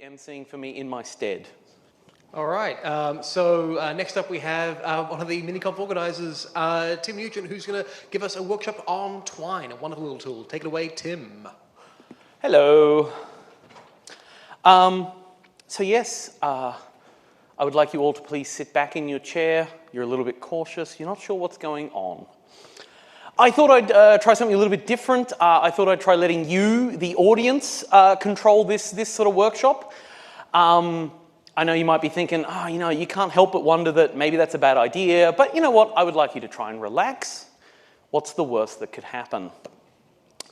emceeing for me in my stead. All right, next up we have one of the Miniconf organizers, Tim Nugent, who's going to give us a workshop on Twine, a wonderful little tool. Take it away, Tim. Hello. So yes, I would like you all to please sit back in your chair. You're a little bit cautious. You're not sure what's going on. I thought I'd try something a little bit different. I thought I'd try letting you, the audience, control this sort of workshop. I know you might be thinking, oh, you know, you can't help but wonder that maybe that's a bad idea. But you know what? I would like you to try and relax. What's the worst that could happen?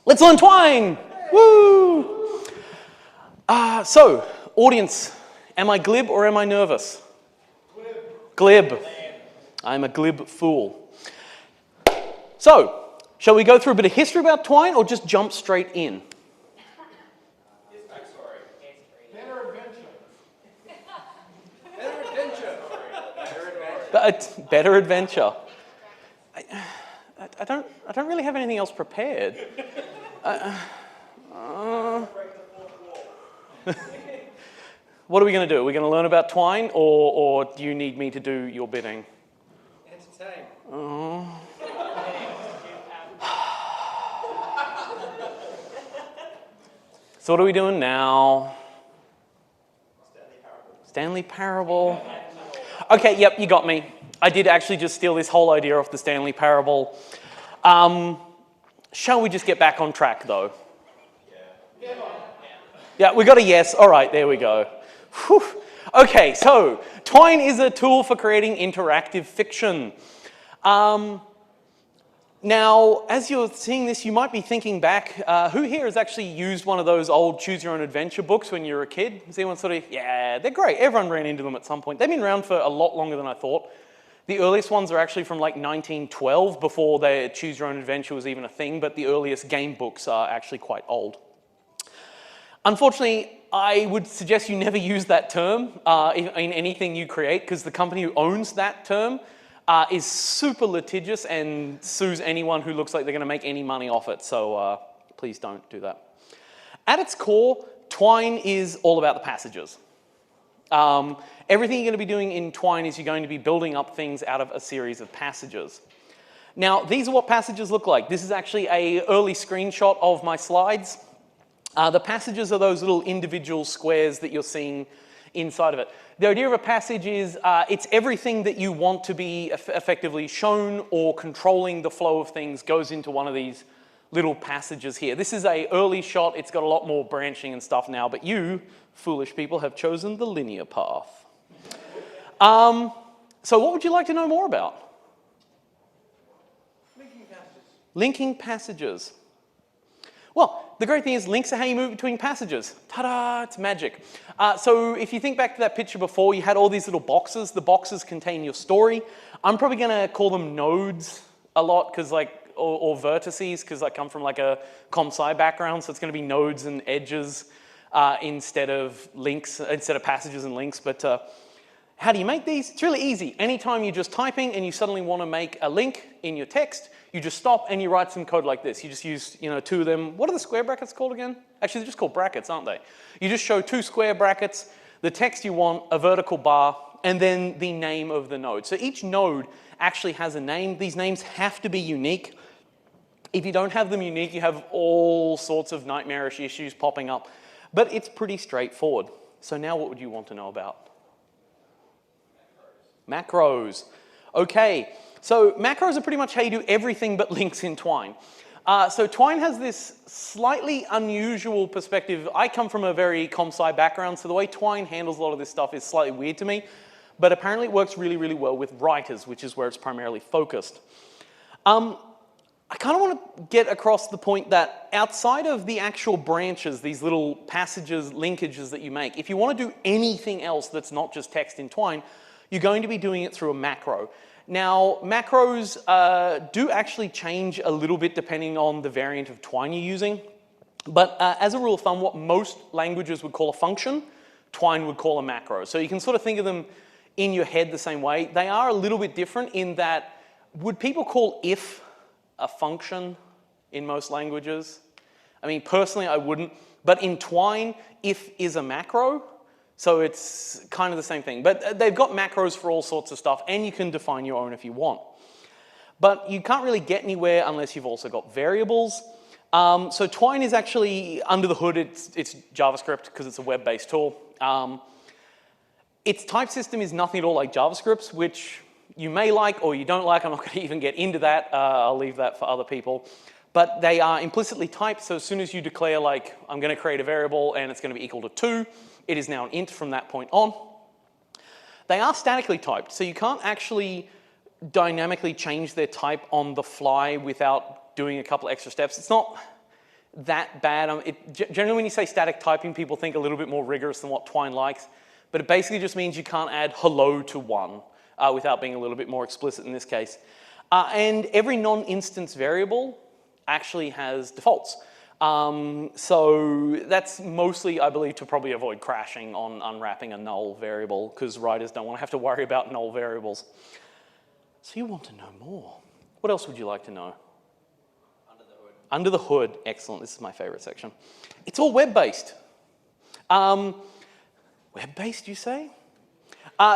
Let's learn Twine! Woo! So, audience, am I glib or am I nervous? Glib. I'm a glib fool. So, shall we go through a bit of history about Twine or just jump straight in? Better adventure. I don't really have anything else prepared. What are we going to do? Are we going to learn about Twine, or do you need me to do your bidding? Entertain. Oh. So what are we doing now? Stanley Parable. Okay, yep, you got me. I did actually just steal this whole idea off the Stanley Parable. Shall we just get back on track, though? Yeah, we got a yes. All right, there we go. Whew. Okay, so Twine is a tool for creating interactive fiction. Now, as you're seeing this, you might be thinking back, who here has actually used one of those old choose your own adventure books when you were a kid? Is anyone sort of, yeah, they're great. Everyone ran into them at some point. They've been around for a lot longer than I thought. The earliest ones are actually from like 1912, before the choose your own adventure was even a thing, but the earliest game books are actually quite old. Unfortunately, I would suggest you never use that term in anything you create, because the company who owns that term is super litigious and sues anyone who looks like they're going to make any money off it. So please don't do that. At its core, Twine is all about the passages. Everything you're going to be doing in Twine is you're going to be building up things out of a series of passages. Now, these are what passages look like. This is actually an early screenshot of my slides. The passages are those little individual squares that you're seeing inside of it. The idea of a passage is it's everything that you want to be effectively shown or controlling the flow of things goes into one of these little passages here. This is an early shot. It's got a lot more branching and stuff now, but you, foolish people, have chosen the linear path. So what would you like to know more about? Linking passages. Linking passages. Well, the great thing is links are how you move between passages. Ta-da, it's magic. So if you think back to that picture before, you had all these little boxes. The boxes contain your story. I'm probably going to call them nodes a lot, because or vertices, because I come from like a comp-sci background, so it's going to be nodes and edges instead of links, instead of passages and links. But how do you make these? It's really easy. Anytime you're just typing and you suddenly want to make a link in your text, you just stop and you write some code like this. You just use, two of them. What are the square brackets called again? Actually, they're just called brackets, aren't they? You just show two square brackets, the text you want, a vertical bar, and then the name of the node. So each node actually has a name. These names have to be unique. If you don't have them unique, you have all sorts of nightmarish issues popping up. But it's pretty straightforward. So now what would you want to know about? Macros. Okay. So macros are pretty much how you do everything but links in Twine. So Twine has this slightly unusual perspective. I come from a very comp-sci background, so the way Twine handles a lot of this stuff is slightly weird to me, but apparently it works really, really well with writers, which is where it's primarily focused. I kind of want to get across the point that outside of the actual branches, these little passages, linkages that you make, if you want to do anything else that's not just text in Twine, you're going to be doing it through a macro. Now, macros do actually change a little bit depending on the variant of Twine you're using. But as a rule of thumb, what most languages would call a function, Twine would call a macro. So you can sort of think of them in your head the same way. They are a little bit different in that, would people call if a function in most languages? I mean, personally, I wouldn't. But in Twine, if is a macro. So it's kind of the same thing. But they've got macros for all sorts of stuff, and you can define your own if you want. But you can't really get anywhere unless you've also got variables. So Twine is actually, under the hood, it's JavaScript because it's a web-based tool. Its type system is nothing at all like JavaScript's, which you may like or you don't like. I'm not going to even get into that. I'll leave that for other people. But they are implicitly typed, so as soon as you declare, like, I'm going to create a variable and it's going to be equal to 2, it is now an int from that point on. They are statically typed, so you can't actually dynamically change their type on the fly without doing a couple extra steps. It's not that bad. Generally, when you say static typing, people think a little bit more rigorous than what Twine likes, but it basically just means you can't add hello to 1 without being a little bit more explicit in this case. And every non-instance variable actually has defaults. So that's mostly, I believe, to probably avoid crashing on unwrapping a null variable, because writers don't want to have to worry about null variables. So you want to know more. What else would you like to know? Under the hood. Under the hood, excellent. This is my favorite section. It's all web-based. Web-based, you say?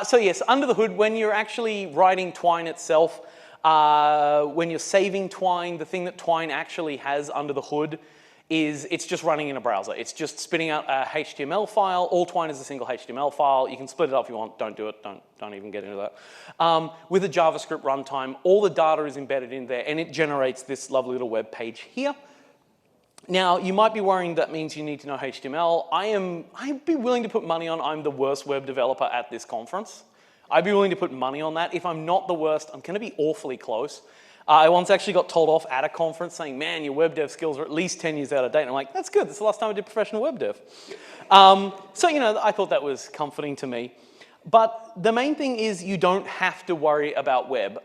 So yes, under the hood, when you're actually writing Twine itself, when you're saving Twine, the thing that Twine actually has under the hood is it's just running in a browser. It's just spitting out a HTML file. All Twine is a single HTML file. You can split it up if you want. Don't do it. Don't even get into that. With a JavaScript runtime, all the data is embedded in there, and it generates this lovely little web page here. Now, you might be worrying that means you need to know HTML. I'd be willing to put money on I'm the worst web developer at this conference. I'd be willing to put money on that. If I'm not the worst, I'm going to be awfully close. I once actually got told off at a conference saying, man, your web dev skills are at least 10 years out of date. And I'm like, that's good. That's the last time I did professional web dev. So, you know, I thought that was comforting to me. But the main thing is you don't have to worry about web.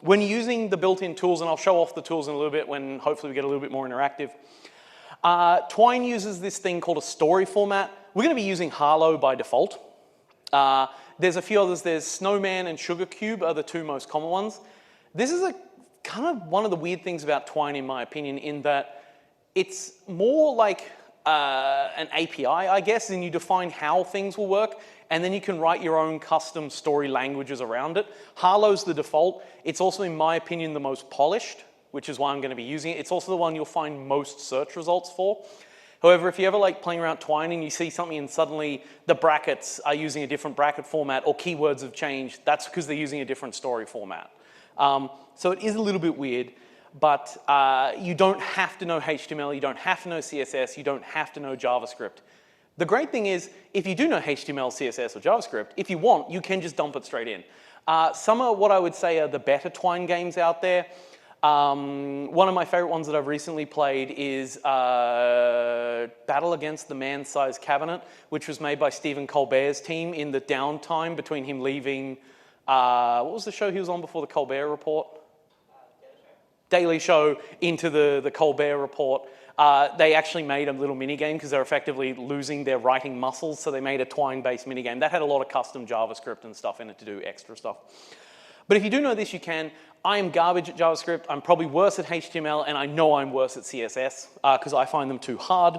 When you're using the built-in tools, and I'll show off the tools in a little bit when hopefully we get a little bit more interactive, Twine uses this thing called a story format. We're going to be using Harlow by default. There's a few others. There's Snowman and Sugar Cube are the two most common ones. This is kind of one of the weird things about Twine, in my opinion, in that it's more like an API, I guess, and you define how things will work, and then you can write your own custom story languages around it. Harlow's the default. It's also, in my opinion, the most polished, which is why I'm going to be using it. It's also the one you'll find most search results for. However, if you ever like playing around Twine and you see something and suddenly the brackets are using a different bracket format or keywords have changed, that's because they're using a different story format. So it is a little bit weird, but you don't have to know HTML, you don't have to know CSS, you don't have to know JavaScript. The great thing is, if you do know HTML, CSS, or JavaScript, if you want, you can just dump it straight in. Some are what I would say are the better Twine games out there. One of my favorite ones that I've recently played is Battle Against the Man-Sized Cabinet, which was made by Stephen Colbert's team in the downtime between him leaving, what was the show he was on before the Colbert Report? Daily Show into the Colbert Report. They actually made a little minigame because they're effectively losing their writing muscles, so they made a Twine-based minigame. That had a lot of custom JavaScript and stuff in it to do extra stuff. But if you do know this, you can. I am garbage at JavaScript. I'm probably worse at HTML, and I know I'm worse at CSS because I find them too hard.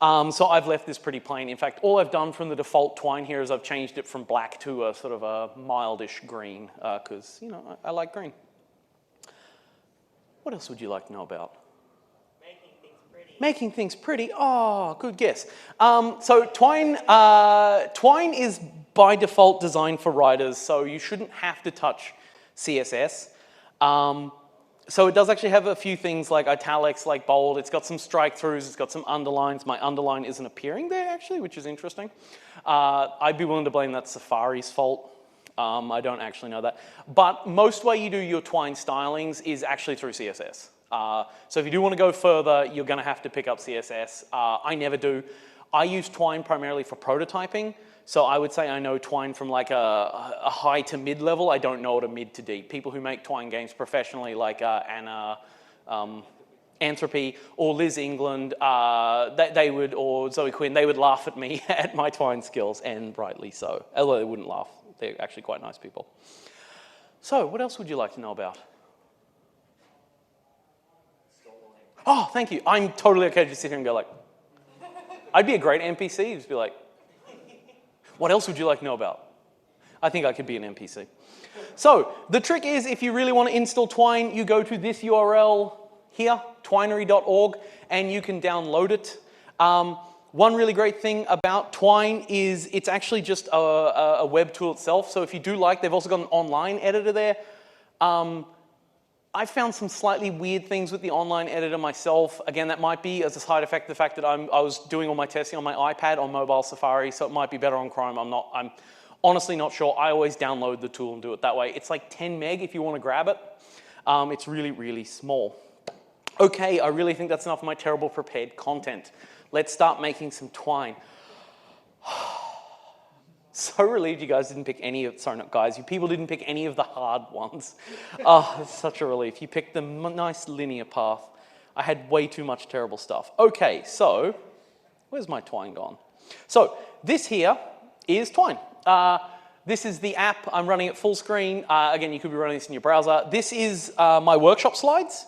So I've left this pretty plain. In fact, all I've done from the default Twine here is I've changed it from black to a sort of a mildish green because, you know, I like green. What else would you like to know about? Making things pretty. Making things pretty. Oh, good guess. So Twine is by default designed for writers, so you shouldn't have to touch CSS. So it does actually have a few things like italics, like bold. It's got some strike-throughs. It's got some underlines. My underline isn't appearing there, actually, which is interesting. I'd be willing to blame that Safari's fault. I don't actually know that. But most way you do your Twine stylings is actually through CSS. So if you do want to go further, you're going to have to pick up CSS. I never do. I use Twine primarily for prototyping. So I would say I know Twine from like a high to mid level. I don't know it a mid to deep. People who make Twine games professionally, like Anna Anthropy or Liz England, they would, or Zoe Quinn, they would laugh at me at my Twine skills, and rightly so. Although they wouldn't laugh. They're actually quite nice people. So what else would you like to know about? Oh, thank you. I'm totally okay to just sit here and go like, I'd be a great NPC, just be like, What else would you like to know about? I think I could be an NPC. So the trick is, if you really want to install Twine, you go to this URL here, twinery.org, and you can download it. One really great thing about Twine is it's actually just a web tool itself. So if you do like, they've also got an online editor there. I found some slightly weird things with the online editor myself. Again, that might be as a side effect the fact that I was doing all my testing on my iPad on mobile Safari, so it might be better on Chrome. I'm honestly not sure. I always download the tool and do it that way. It's like 10 meg if you want to grab it. It's really, really small. Okay, I really think that's enough of my terrible prepared content. Let's start making some Twine. So relieved you guys didn't pick any of, sorry, not guys, you people didn't pick any of the hard ones. Oh, it's such a relief. You picked the nice linear path. I had way too much terrible stuff. Okay, so, where's my Twine gone? So, this here is Twine. This is the app. I'm running it full screen. Again, you could be running this in your browser. This is my workshop slides.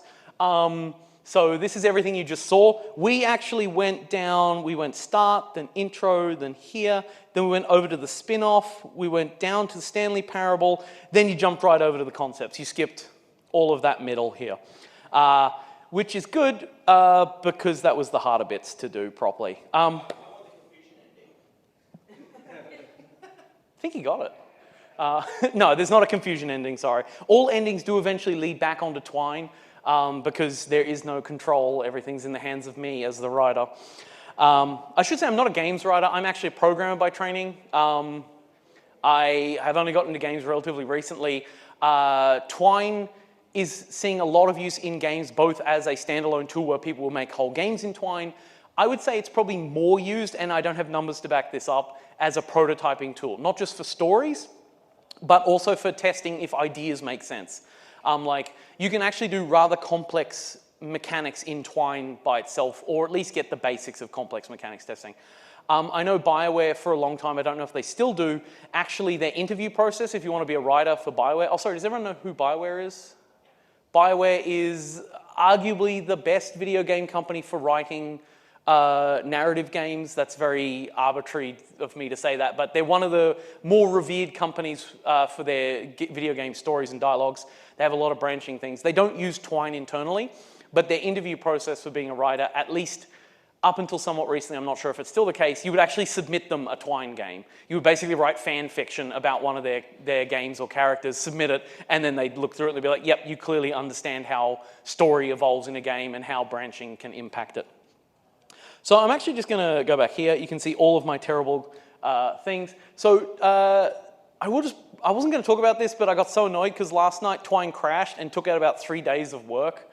So this is everything you just saw. We actually went down, we went start, then intro, then here, then we went over to the spin-off, we went down to the Stanley Parable, then you jumped right over to the concepts. You skipped all of that middle here, which is good because that was the harder bits to do properly. I think you got it. No, there's not a confusion ending, sorry. All endings do eventually lead back onto Twine. Because there is no control, everything's in the hands of me as the writer. I should say I'm not a games writer, I'm actually a programmer by training. I have only gotten into games relatively recently. Twine is seeing a lot of use in games, both as a standalone tool where people will make whole games in Twine. I would say it's probably more used, and I don't have numbers to back this up, as a prototyping tool. Not just for stories, but also for testing if ideas make sense. Like, you can actually do rather complex mechanics in Twine by itself, or at least get the basics of complex mechanics testing. I know BioWare for a long time, I don't know if they still do, actually their interview process, if you want to be a writer for BioWare, oh sorry, does everyone know who BioWare is? BioWare is arguably the best video game company for writing narrative games. That's very arbitrary of me to say that, but they're one of the more revered companies for their video game stories and dialogues. They have a lot of branching things. They don't use Twine internally, but their interview process for being a writer, at least up until somewhat recently, I'm not sure if it's still the case, you would actually submit them a Twine game. You would basically write fan fiction about one of their games or characters, submit it, and then they'd look through it and they'd be like, yep, you clearly understand how story evolves in a game and how branching can impact it. So I'm actually just going to go back here. You can see all of my terrible things. So I wasn't going to talk about this, but I got so annoyed because last night Twine crashed and took out about 3 days of work.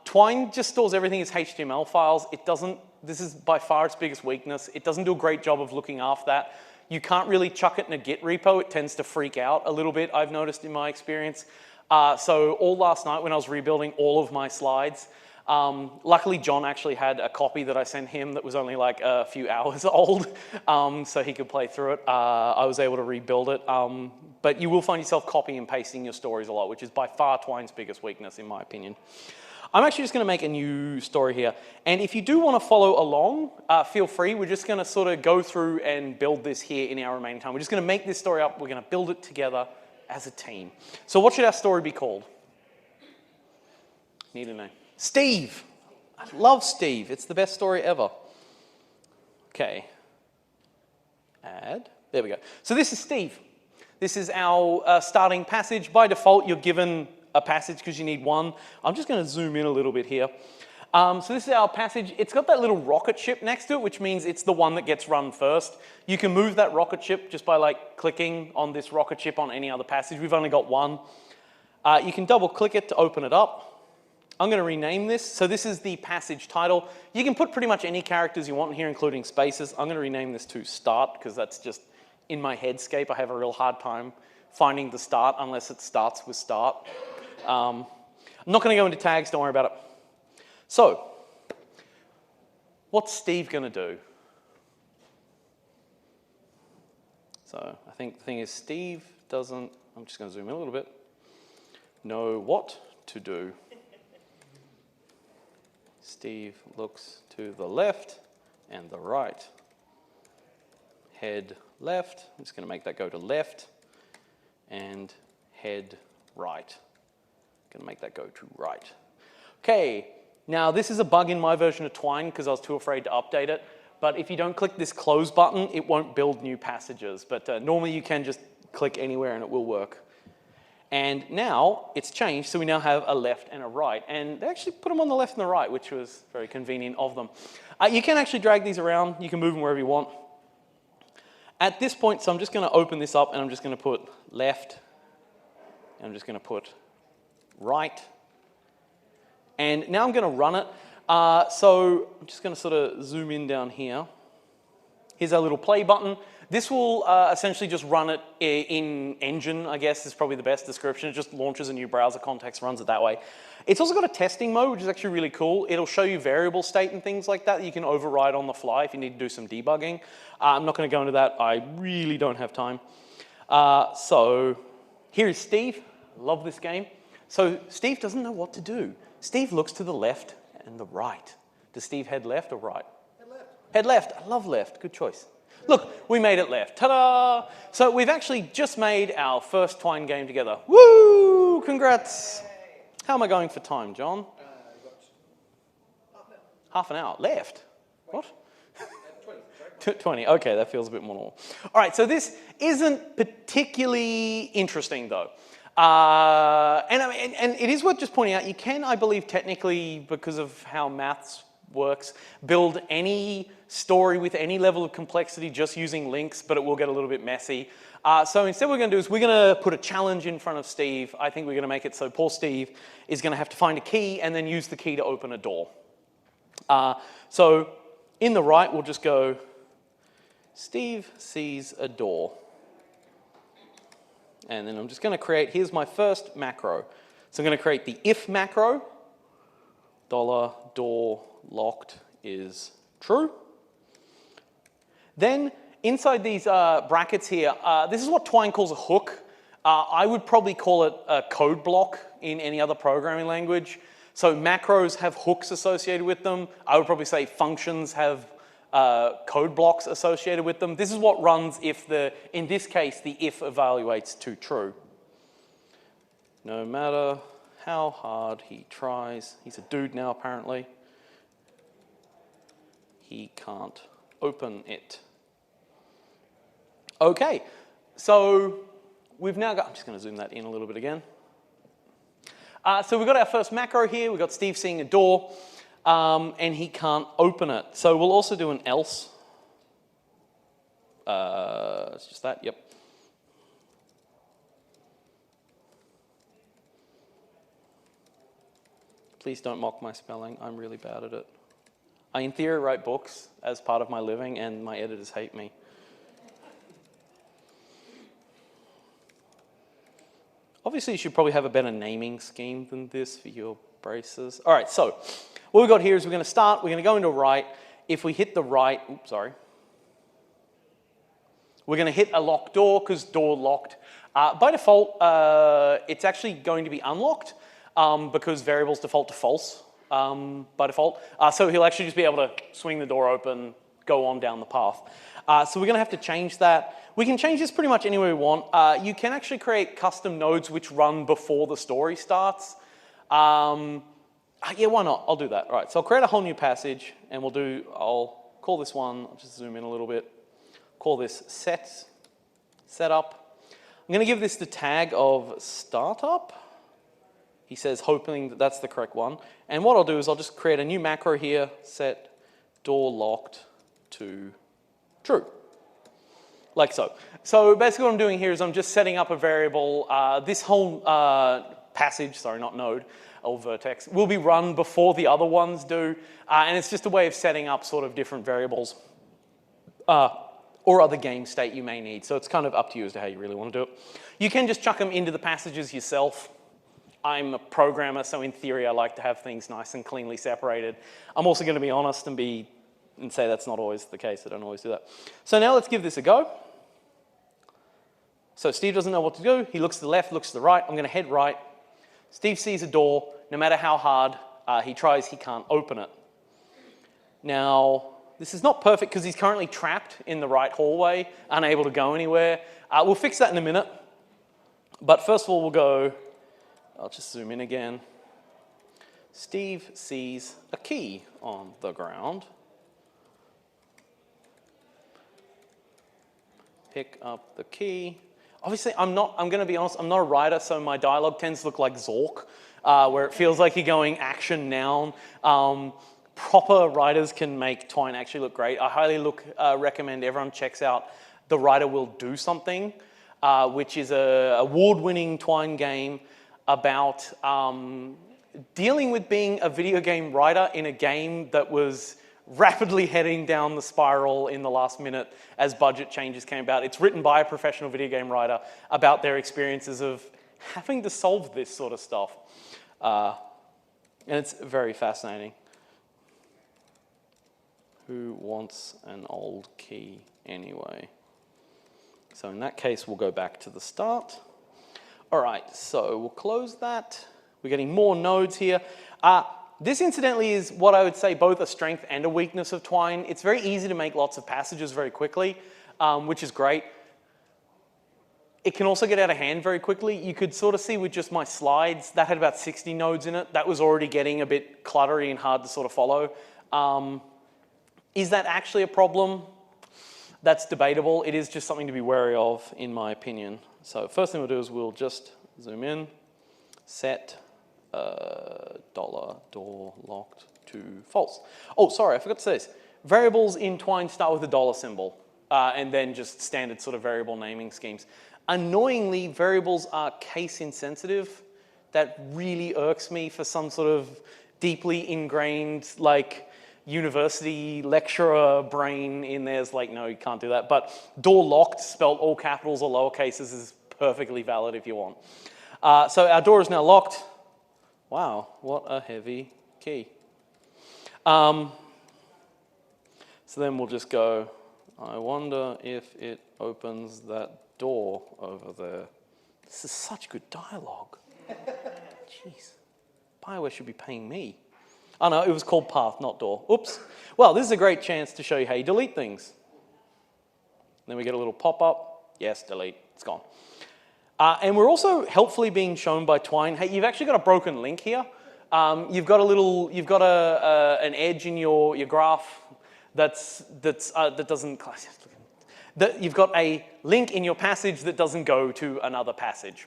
Twine just stores everything as HTML files. It doesn't, this is by far its biggest weakness. It doesn't do a great job of looking after that. You can't really chuck it in a Git repo. It tends to freak out a little bit, I've noticed in my experience. So all last night when I was rebuilding all of my slides, luckily John actually had a copy that I sent him that was only like a few hours old, so he could play through it. I was able to rebuild it, but you will find yourself copying and pasting your stories a lot, which is by far Twine's biggest weakness in my opinion. I'm actually just going to make a new story here, and if you do want to follow along, feel free. We're just going to sort of go through and build this here in our remaining time. We're just going to make this story up, we're going to build it together as a team. So what should our story be called? Need a name. Steve. I love Steve. It's the best story ever. Okay. Add. There we go. So this is Steve. This is our starting passage. By default, you're given a passage because you need one. I'm just going to zoom in a little bit here. So this is our passage. It's got that little rocket ship next to it, which means it's the one that gets run first. You can move that rocket ship just by like clicking on this rocket ship on any other passage. We've only got one. You can double click it to open it up. I'm going to rename this. So this is the passage title. You can put pretty much any characters you want in here, including spaces. I'm going to rename this to Start because that's just in my headscape. I have a real hard time finding the start unless it starts with Start. I'm not going to go into tags. Don't worry about it. So what's Steve going to do? So I think the thing is Steve doesn't, I'm just going to zoom in a little bit, know what to do. Steve looks to the left and the right. head left. I'm just going to make that go to left. And head right. Going to make that go to right. Okay, now this is a bug in my version of Twine because I was too afraid to update it. But if you don't click this close button, it won't build new passages. But normally you can just click anywhere and it will work. And now it's changed, so we now have a left and a right. And they actually put them on the left and the right, which was very convenient of them. You can actually drag these around. You can move them wherever you want. At this point, so I'm just going to open this up and I'm just going to put left. And I'm just going to put right. And now I'm going to run it. So I'm just going to sort of zoom in down here. Here's our little play button. This will essentially just run it in engine, I guess is probably the best description. It just launches a new browser context, runs it that way. It's also got a testing mode, which is actually really cool. It'll show you variable state and things like that you can override on the fly if you need to do some debugging. I'm not going to go into that. I really don't have time. So here is Steve. Love this game. So Steve doesn't know what to do. Steve looks to the left and the right. Does Steve head left or right? Head left. Head left. I love left. Good choice. Look, we made it left. Ta-da! So we've actually just made our first Twine game together. Woo! Congrats. How am I going for time, John? Half an hour. Left? What? 20. Okay, that feels a bit more normal. All right, so this isn't particularly interesting, though. And it is worth just pointing out, you can, I believe, technically, because of how maths works, build any story with any level of complexity just using links, but it will get a little bit messy. So instead what we're going to do is we're going to put a challenge in front of Steve. I think we're going to make it so poor Steve is going to have to find a key and then use the key to open a door. So in the right, we'll just go, Steve sees a door. And then I'm just going to create, here's my first macro. So I'm going to create the if macro, $door locked is true. Then inside these brackets here, this is what Twine calls a hook. I would probably call it a code block in any other programming language. So macros have hooks associated with them. I would probably say functions have code blocks associated with them. This is what runs if in this case, the if evaluates to true. No matter how hard he tries, he's a dude now apparently, he can't open it. Okay, so we've now got, I'm just going to zoom that in a little bit again. So we've got our first macro here. We've got Steve seeing a door, and he can't open it. So we'll also do an else. It's just that, yep. Please don't mock my spelling. I'm really bad at it. I, in theory, write books as part of my living, and my editors hate me. Obviously, you should probably have a better naming scheme than this for your braces. All right, so what we've got here is we're going to start. We're going to go into right. If we hit the right, oops, sorry. We're going to hit a locked door because door locked. By default, it's actually going to be unlocked because variables default to false by default. So he'll actually just be able to swing the door open, go on down the path. So we're going to have to change that. We can change this pretty much any way we want. You can actually create custom nodes which run before the story starts. Yeah, why not? I'll do that. All right, so I'll create a whole new passage, and I'll call this one, I'll just zoom in a little bit, call this setup. I'm going to give this the tag of startup. He says, hoping that that's the correct one. And what I'll do is I'll just create a new macro here, set door locked to true. Like so. So basically what I'm doing here is I'm just setting up a variable. This whole passage, sorry, not node, or vertex, will be run before the other ones do. And it's just a way of setting up sort of different variables or other game state you may need. So it's kind of up to you as to how you really want to do it. You can just chuck them into the passages yourself. I'm a programmer, so in theory I like to have things nice and cleanly separated. I'm also going to be honest and say that's not always the case. I don't always do that. So now let's give this a go. So Steve doesn't know what to do. He looks to the left, looks to the right. I'm going to head right. Steve sees a door. No matter how hard he tries, he can't open it. Now, This is not perfect because he's currently trapped in the right hallway, unable to go anywhere. We'll fix that in a minute. But first of all, we'll go, I'll just zoom in again. Steve sees a key on the ground. Pick up the key. Obviously, I'm going to be honest, I'm not a writer, so my dialogue tends to look like Zork, where it feels like you're going action noun. Proper writers can make Twine actually look great. I highly recommend everyone checks out The Writer Will Do Something, which is an award-winning Twine game about dealing with being a video game writer in a game that was rapidly heading down the spiral in the last minute as budget changes came about. It's written by a professional video game writer about their experiences of having to solve this sort of stuff. And it's very fascinating. Who wants an old key anyway? So in that case, we'll go back to the start. All right, so we'll close that. We're getting more nodes here. This, incidentally, is what I would say both a strength and a weakness of Twine. It's very easy to make lots of passages very quickly, which is great. It can also get out of hand very quickly. You could sort of see with just my slides, that had about 60 nodes in it. That was already getting a bit cluttery and hard to sort of follow. Is that actually a problem? That's debatable. It is just something to be wary of, in my opinion. So first thing we'll do is we'll just zoom in, set $door locked to false. Oh, sorry, I forgot to say this. Variables in Twine start with a dollar symbol, and then just standard sort of variable naming schemes. Annoyingly, variables are case insensitive. That really irks me for some sort of deeply ingrained, like, university lecturer brain in there's like, no, you can't do that. But door locked, spelled all capitals or lower cases, is perfectly valid if you want. So our door is now locked. Wow, what a heavy key. So then we'll just go, I wonder if it opens that door over there. This is such good dialogue. Jeez. BioWare should be paying me. Oh no, it was called path, not door. Oops. Well, this is a great chance to show you how you delete things. Then we get a little pop-up. Yes, delete. It's gone. And we're also helpfully being shown by Twine, hey, you've actually got a broken link here. You've got an edge in your graph that doesn't. You've got a link in your passage that doesn't go to another passage.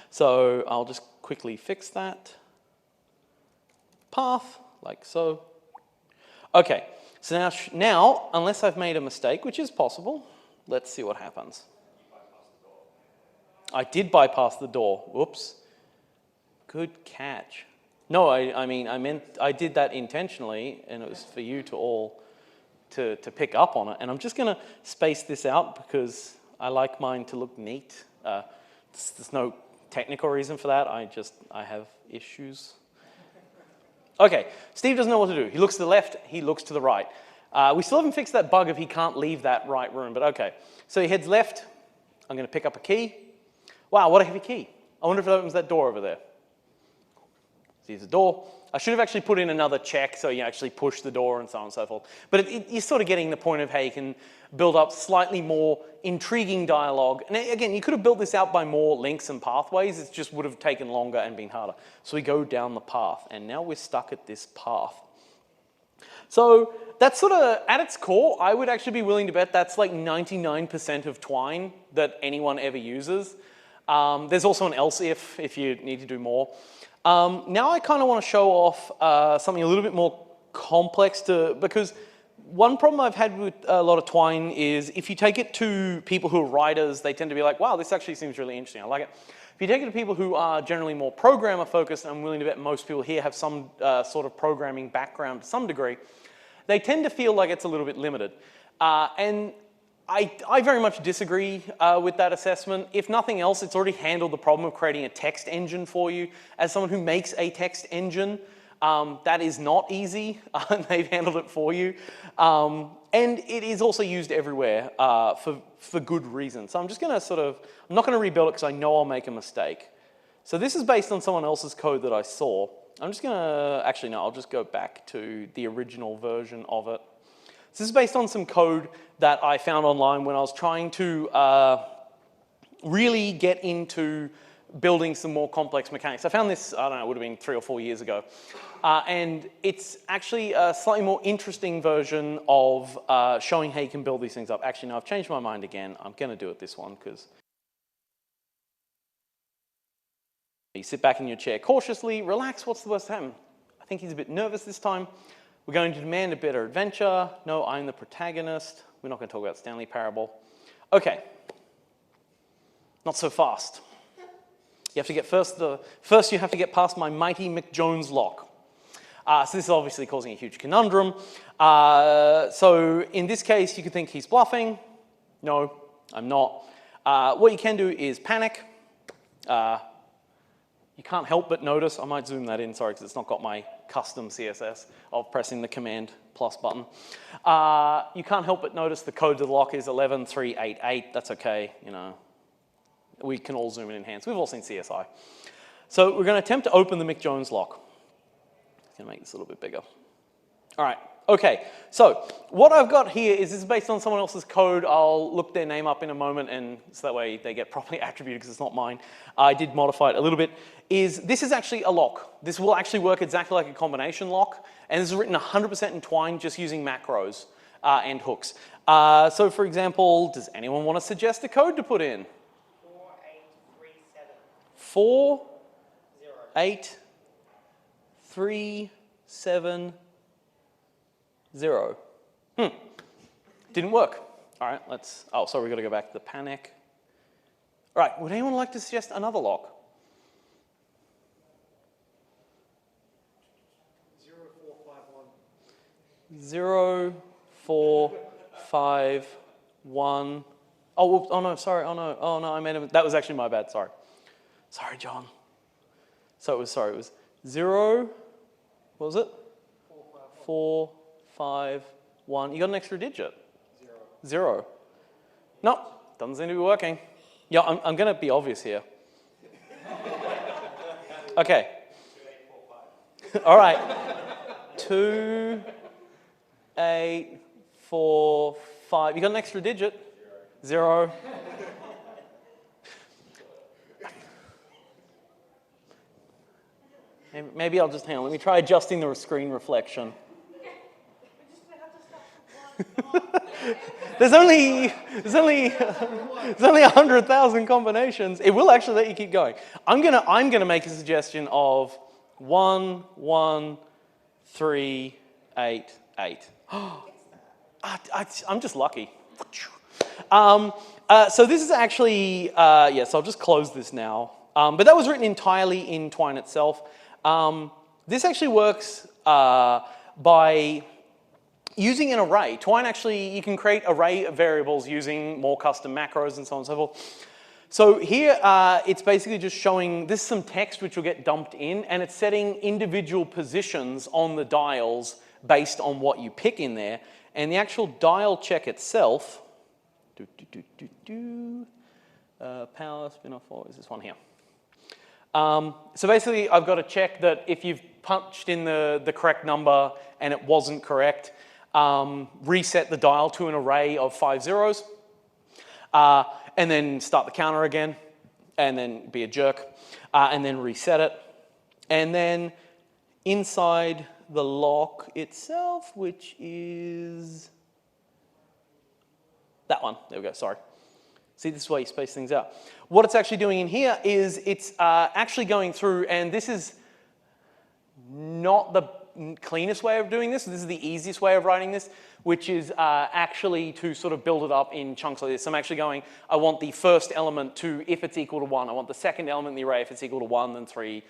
So I'll just quickly fix that. Path, like so. Okay, so now, unless I've made a mistake, which is possible, let's see what happens. I did bypass the door. Whoops. Good catch. No, I meant I did that intentionally, and it was for you to all to pick up on it. And I'm just going to space this out because I like mine to look neat. There's no technical reason for that. I have issues. Okay, Steve doesn't know what to do. He looks to the left, he looks to the right. We still haven't fixed that bug if he can't leave that right room, but okay. So he heads left. I'm going to pick up a key. Wow, what a heavy key. I wonder if it opens that door over there. Sees the door. I should have actually put in another check so you actually push the door and so on and so forth. But you're sort of getting the point of how you can build up slightly more intriguing dialogue. And again, you could have built this out by more links and pathways. It just would have taken longer and been harder. So we go down the path, and now we're stuck at this path. So that's sort of, at its core, I would actually be willing to bet that's like 99% of Twine that anyone ever uses. There's also an else if you need to do more. Now I kind of want to show off something a little bit more complex because one problem I've had with a lot of Twine is if you take it to people who are writers, they tend to be like, wow, this actually seems really interesting. I like it. If you take it to people who are generally more programmer focused, I'm willing to bet most people here have some sort of programming background to some degree, they tend to feel like it's a little bit limited. And I very much disagree with that assessment. If nothing else, it's already handled the problem of creating a text engine for you. As someone who makes a text engine, that is not easy. They've handled it for you. And it is also used everywhere for good reason. So I'm just going to I'm not going to rebuild it because I know I'll make a mistake. So this is based on someone else's code that I saw. I'm just gonna, actually no, I'll just go back to the original version of it. So this is based on some code that I found online when I was trying to really get into building some more complex mechanics. I found this, I don't know, it would have been 3 or 4 years ago. And it's actually a slightly more interesting version of showing how you can build these things up. Actually, no, I've changed my mind again. I'm gonna do it this one because you sit back in your chair cautiously, relax, what's the worst that happen? I think he's a bit nervous this time. We're going to demand a better adventure. No, I'm the protagonist. We're not going to talk about Stanley Parable. Okay. Not so fast. You have to get first you have to get past my mighty McJones lock. So this is obviously causing a huge conundrum. So in this case, you could think he's bluffing. No, I'm not. What you can do is panic. You can't help but notice, I might zoom that in, sorry, because it's not got my custom CSS of pressing the Command plus button. You can't help but notice the code to the lock is 11388. That's okay, you know. We can all zoom in and enhance. We've all seen CSI. So we're going to attempt to open the McJones lock. I'm going to make this a little bit bigger. All right. Okay, so what I've got here is this is based on someone else's code. I'll look their name up in a moment, and so that way they get properly attributed because it's not mine. I did modify it a little bit. This is actually a lock. This will actually work exactly like a combination lock, and this is written 100% in Twine just using macros and hooks. So for example, does anyone want to suggest a code to put in? 4837. 0. Didn't work. All right, let's, oh, sorry, we've got to go back to the panic. All right, would anyone like to suggest another lock? 0451. Oh, whoops, oh no, sorry, oh no, I made a, that was actually my bad, sorry. Sorry, John. So it was 0, what was it? 451. You got an extra digit? 0. No, doesn't seem to be working. Yeah, I'm going to be obvious here. Okay. All right. 2, 8, 4, 5. You got an extra digit? 0. Maybe I'll just hang on. Let me try adjusting the screen reflection. There's only 100,000 combinations. It will actually let you keep going. I'm gonna make a suggestion of 1, 1, 3, 8, 8. I'm just lucky. So this is actually yes. I'll just close this now. But that was written entirely in Twine itself. This actually works by using an array. Twine actually, you can create array of variables using more custom macros and so on and so forth. So here, it's basically just showing, this is some text which will get dumped in, and it's setting individual positions on the dials based on what you pick in there. And the actual dial check itself, power spin-off, or is this one here? So basically, I've got to check that if you've punched in the correct number and it wasn't correct, reset the dial to an array of 5 zeros, and then start the counter again, and then be a jerk, and then reset it. And then inside the lock itself, which is that one, there we go, sorry. See, this is why you space things out. What it's actually doing in here is it's actually going through, and this is not the cleanest way of doing this. This is the easiest way of writing this, which is actually to sort of build it up in chunks like this. So I'm actually going, I want the first element to, if it's equal to 1. I want the second element in the array if it's equal to 1, then 3,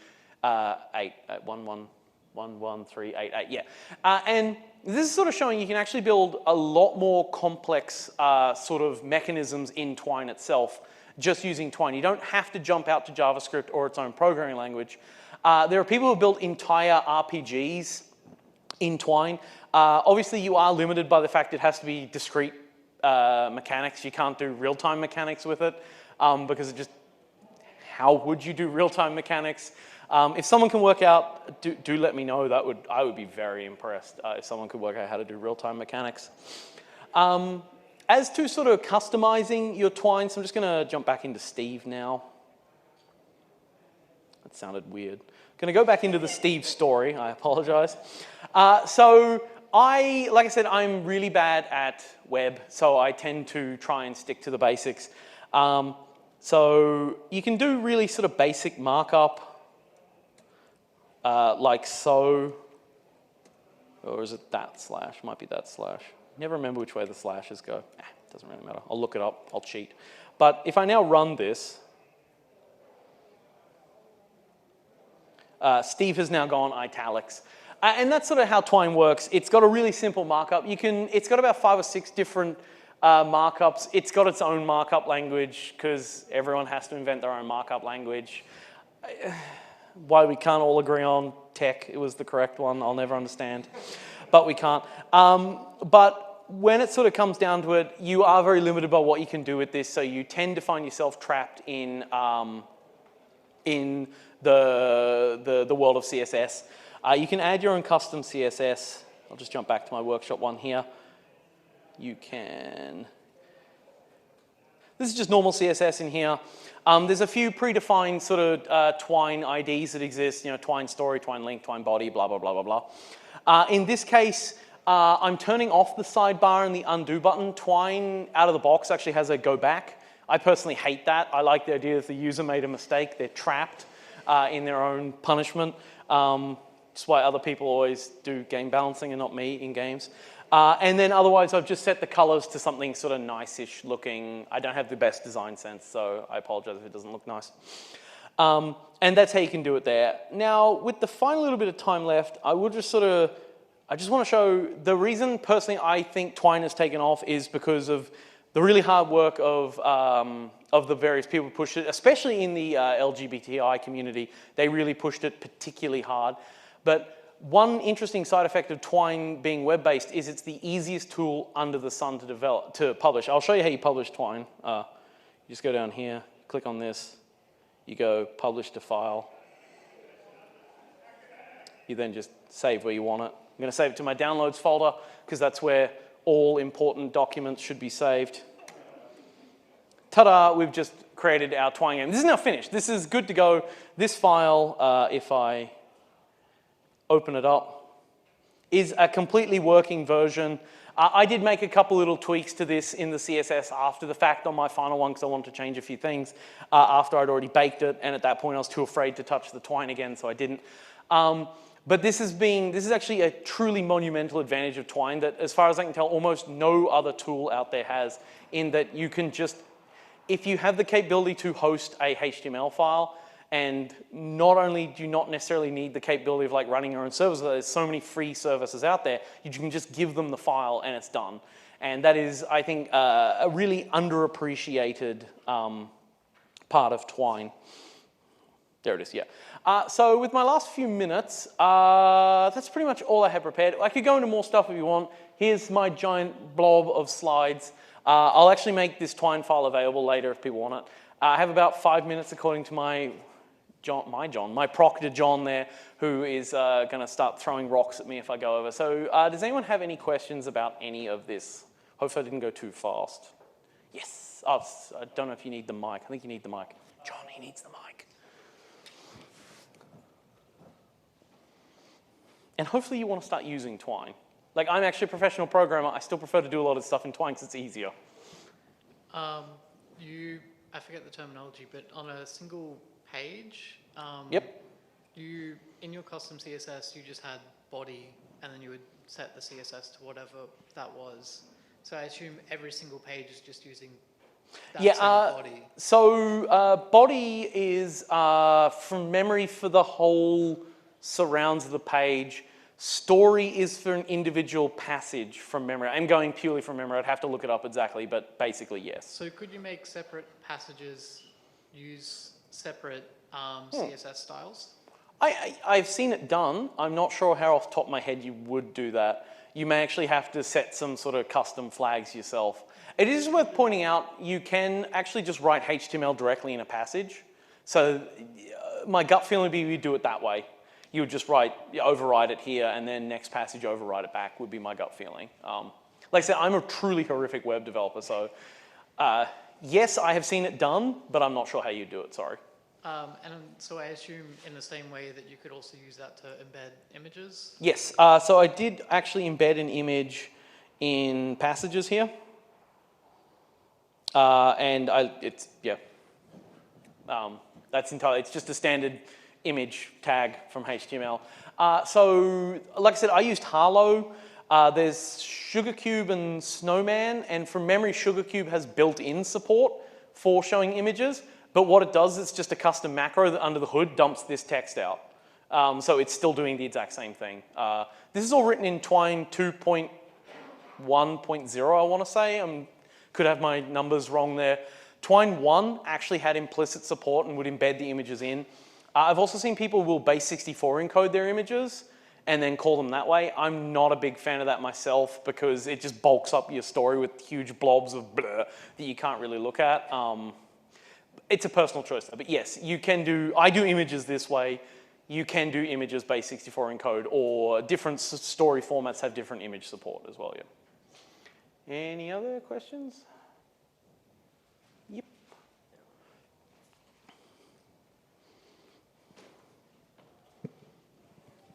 8, 1, 1, 1, 1, 3, 8, 8, yeah. And this is sort of showing you can actually build a lot more complex sort of mechanisms in Twine itself just using Twine. You don't have to jump out to JavaScript or its own programming language. There are people who have built entire RPGs in Twine. Obviously, you are limited by the fact it has to be discrete mechanics. You can't do real-time mechanics with it because it just, how would you do real-time mechanics? If someone can work out, do let me know. I would be very impressed if someone could work out how to do real-time mechanics. As to sort of customizing your Twine, so I'm just going to jump back into Steve now. That sounded weird. Going to go back into the Steve story. I apologize. So like I said, I'm really bad at web, so I tend to try and stick to the basics. So you can do really sort of basic markup, like so, or is it that slash? Might be that slash. Never remember which way the slashes go. Doesn't really matter. I'll look it up. I'll cheat. But if I now run this, Steve has now gone italics. And that's sort of how Twine works. It's got a really simple markup. It's got about 5 or 6 different markups. It's got its own markup language because everyone has to invent their own markup language. Why we can't all agree on tech, it was the correct one, I'll never understand. But we can't. But when it sort of comes down to it, you are very limited by what you can do with this, so you tend to find yourself trapped in the world of CSS. You can add your own custom CSS. I'll just jump back to my workshop one here. You can... This is just normal CSS in here. There's a few predefined sort of Twine IDs that exist, you know, Twine story, Twine link, Twine body, blah, blah, blah, blah, blah. In this case, I'm turning off the sidebar and the undo button. Twine, out of the box, actually has a go back. I personally hate that. I like the idea that if the user made a mistake, they're trapped in their own punishment. That's why other people always do game balancing and not me in games. And then otherwise, I've just set the colors to something sort of nice-ish looking. I don't have the best design sense, so I apologize if it doesn't look nice. And that's how you can do it there. Now, with the final little bit of time left, I just want to show the reason personally I think Twine has taken off is because of the really hard work of the various people who pushed it, especially in the LGBTI community. They really pushed it particularly hard. But one interesting side effect of Twine being web-based is it's the easiest tool under the sun to publish. I'll show you how you publish Twine. You just go down here, click on this, you go publish to file. You then just save where you want it. I'm going to save it to my downloads folder because that's where all important documents should be saved. Ta-da, we've just created our Twine game. This is now finished. This is good to go. This file, if I open it up, is a completely working version. I did make a couple little tweaks to this in the CSS after the fact on my final one because I wanted to change a few things after I'd already baked it, and at that point I was too afraid to touch the Twine again, so I didn't. But this is actually a truly monumental advantage of Twine that, as far as I can tell, almost no other tool out there has, in that you can just, if you have the capability to host a HTML file, and not only do you not necessarily need the capability of like running your own servers, there's so many free services out there, you can just give them the file and it's done. And that is, I think, a really underappreciated part of Twine. There it is, yeah. So with my last few minutes, that's pretty much all I have prepared. I could go into more stuff if you want. Here's my giant blob of slides. I'll actually make this Twine file available later if people want it. I have about 5 minutes according to my proctor John there, who is going to start throwing rocks at me if I go over. So does anyone have any questions about any of this? Hopefully I didn't go too fast. Yes. Oh, I don't know if you need the mic. I think you need the mic. John, he needs the mic. And hopefully you want to start using Twine. Like, I'm actually a professional programmer. I still prefer to do a lot of stuff in Twine because it's easier. I forget the terminology, but on a single page, Yep. In your custom CSS, you just had body, and then you would set the CSS to whatever that was. So I assume every single page is just using that same body. So body is from memory for the whole surrounds of the page. Story is for an individual passage from memory. I'm going purely from memory. I'd have to look it up exactly, but basically, yes. So could you make separate passages use separate CSS styles? I've seen it done. I'm not sure how off the top of my head you would do that. You may actually have to set some sort of custom flags yourself. It is worth pointing out you can actually just write HTML directly in a passage. So my gut feeling would be you do it that way. You would just override it here, and then next passage override it back would be my gut feeling. Like I said, I'm a truly horrific web developer, so yes, I have seen it done, but I'm not sure how you do it, sorry. And so I assume in the same way that you could also use that to embed images? Yes, so I did actually embed an image in passages here. That's entirely, it's just a standard image tag from HTML. So, like I said, I used Harlow. There's SugarCube and Snowman, and from memory, SugarCube has built-in support for showing images, but what it does is just a custom macro that under the hood dumps this text out. So it's still doing the exact same thing. This is all written in Twine 2.1.0, I want to say. Could have my numbers wrong there. Twine 1 actually had implicit support and would embed the images in. I've also seen people will base64 encode their images and then call them that way. I'm not a big fan of that myself because it just bulks up your story with huge blobs of blur that you can't really look at. It's a personal choice though, but yes, you can do, I do images this way. You can do images base64 encode, or different story formats have different image support as well, yeah. Any other questions? Yep.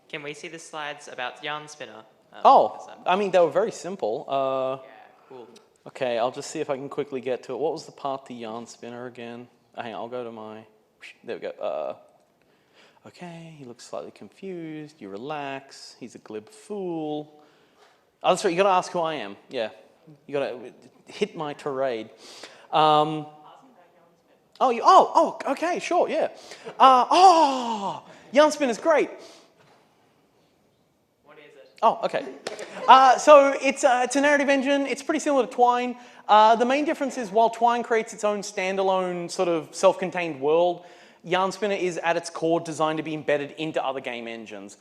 Can we see the slides about Yarn Spinner? I mean, they were very simple. Yeah, cool. Okay, I'll just see if I can quickly get to it. What was the part, the Yarn Spinner again? Hang on, I'll go to my, there we go. Okay, he looks slightly confused. You relax. He's a glib fool. Oh, that's right, you gotta ask who I am. Yeah, you gotta hit my tirade. Okay, sure, yeah. Yarn Spinner is great. What is it? Oh, okay. So it's a narrative engine. It's pretty similar to Twine. The main difference is while Twine creates its own standalone sort of self-contained world, Yarn Spinner is at its core designed to be embedded into other game engines.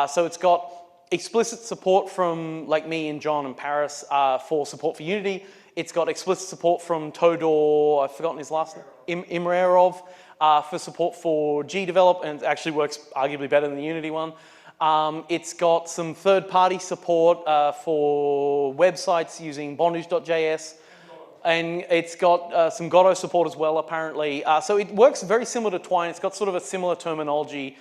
So it's got explicit support from like me and John and Paris for support for Unity. It's got explicit support from Todor, I've forgotten his last name, Imrerov, for support for GDevelop, and it actually works arguably better than the Unity one. It's got some third-party support for websites using bondage.js, and it's got some Godot support as well, apparently. So it works very similar to Twine. It's got sort of a similar terminology.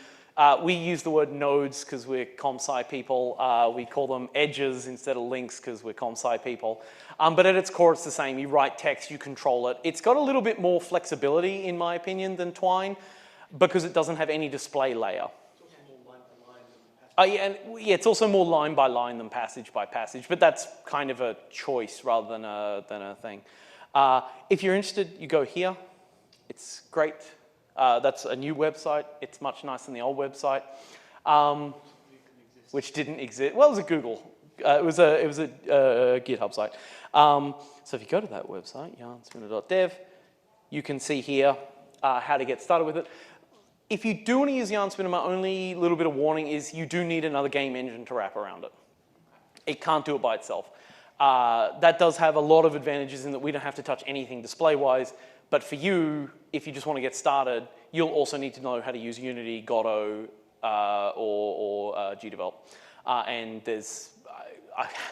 We use the word nodes because we're comp-sci people. We call them edges instead of links because we're comp-sci people. But at its core, it's the same. You write text, you control it. It's got a little bit more flexibility, in my opinion, than Twine because it doesn't have any display layer. It's also more line by line than passage by passage, but that's kind of a choice rather than a thing. If you're interested, you go here. It's great. That's a new website. It's much nicer than the old website, which didn't exist. Well, it was a Google. It was a GitHub site. So if you go to that website, yarnspinner.dev, you can see here how to get started with it. If you do want to use Yarn Spinner, my only little bit of warning is you do need another game engine to wrap around it. It can't do it by itself. That does have a lot of advantages in that we don't have to touch anything display-wise, but for you, if you just want to get started, you'll also need to know how to use Unity, Godot, or GDevelop. And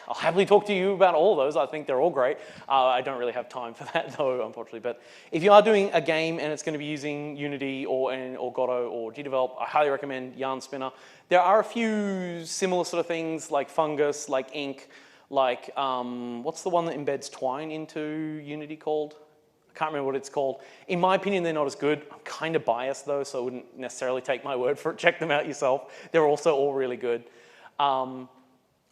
I'll happily talk to you about all of those. I think they're all great. I don't really have time for that though, unfortunately. But if you are doing a game and it's going to be using Unity or Godot or GDevelop, I highly recommend Yarn Spinner. There are a few similar sort of things like Fungus, like Ink, like what's the one that embeds Twine into Unity called? I can't remember what it's called. In my opinion, they're not as good. I'm kind of biased though, so I wouldn't necessarily take my word for it. Check them out yourself. They're also all really good.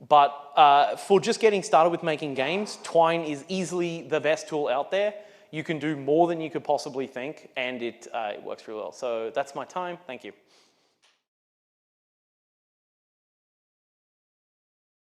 But for just getting started with making games, Twine is easily the best tool out there. You can do more than you could possibly think, and it works really well. So that's my time. Thank you.